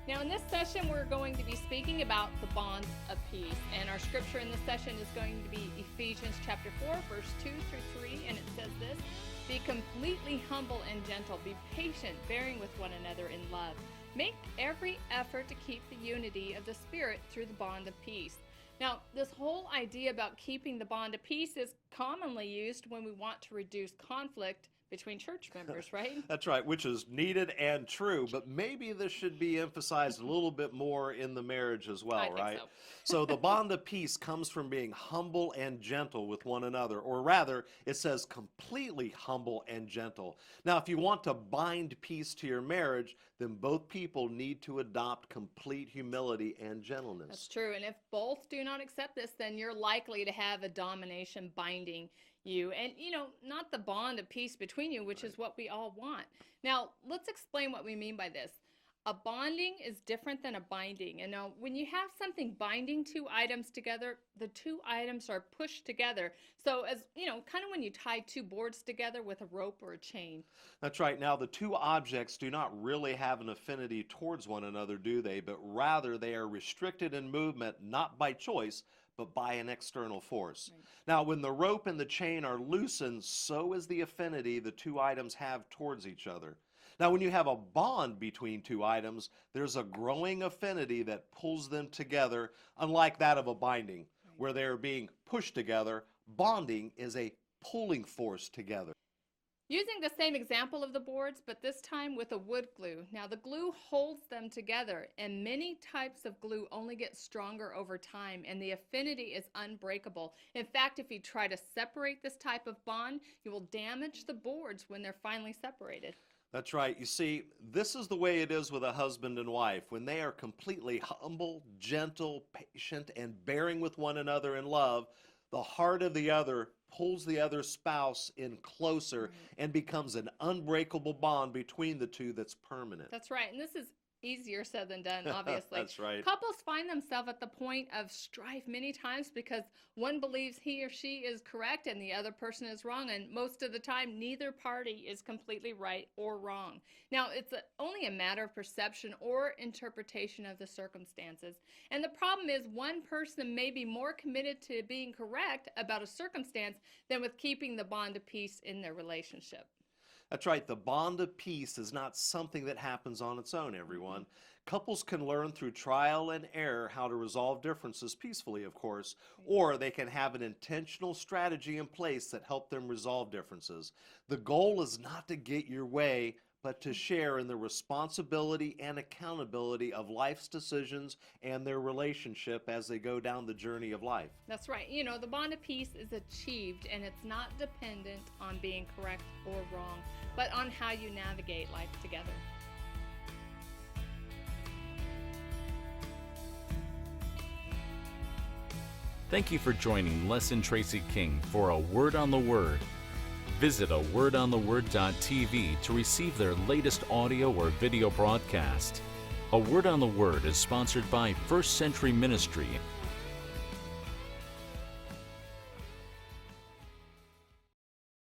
Now, in this session, we're going to be speaking about the bond of peace. And our scripture in this session is going to be Ephesians chapter 4, verse 2 through 3. And it says this: Be completely humble and gentle. Be patient, bearing with one another in love. Make every effort to keep the unity of the Spirit through the bond of peace. Now, this whole idea about keeping the bond of peace is commonly used when we want to reduce conflict between church members, right? That's right, which is needed and true, but maybe this should be emphasized a little bit more in the marriage as well, I think right? so. So the bond of peace comes from being humble and gentle with one another, or rather, it says completely humble and gentle. Now, if you want to bind peace to your marriage, then both people need to adopt complete humility and gentleness. That's true. And if both do not accept this, then you're likely to have a domination binding you and, not the bond of peace between you, which is what we all want. Now, let's explain what we mean by this. A bonding is different than a binding. And now, when you have something binding two items together, the two items are pushed together. So as, kind of when you tie two boards together with a rope or a chain. That's right. Now, the two objects do not really have an affinity towards one another, do they? But rather, they are restricted in movement, not by choice, but by an external force. Right. Now, when the rope and the chain are loosened, so is the affinity the two items have towards each other. Now, when you have a bond between two items, there's a growing affinity that pulls them together, unlike that of a binding, where they are being pushed together. Bonding is a pulling force together. Using the same example of the boards, but this time with a wood glue. Now, the glue holds them together, and many types of glue only get stronger over time, and the affinity is unbreakable. In fact, if you try to separate this type of bond, you will damage the boards when they're finally separated. That's right. You see, this is the way it is with a husband and wife. When they are completely humble, gentle, patient, and bearing with one another in love, the heart of the other pulls the other spouse in closer and becomes an unbreakable bond between the two that's permanent. That's right. And this is easier said than done, obviously. That's right. Couples find themselves at the point of strife many times because one believes he or she is correct and the other person is wrong. And most of the time, neither party is completely right or wrong. Now, it's only a matter of perception or interpretation of the circumstances. And the problem is one person may be more committed to being correct about a circumstance than with keeping the bond of peace in their relationship. That's right. The bond of peace is not something that happens on its own, everyone. Couples can learn through trial and error how to resolve differences peacefully, of course, or they can have an intentional strategy in place that help them resolve differences. The goal is not to get your way, but to share in the responsibility and accountability of life's decisions and their relationship as they go down the journey of life. That's right. The bond of peace is achieved, and it's not dependent on being correct or wrong, but on how you navigate life together. Thank you for joining Les and Tracy King for A Word on the Word. Visit awordontheword.tv to receive their latest audio or video broadcast. A Word on the Word is sponsored by First Century Ministry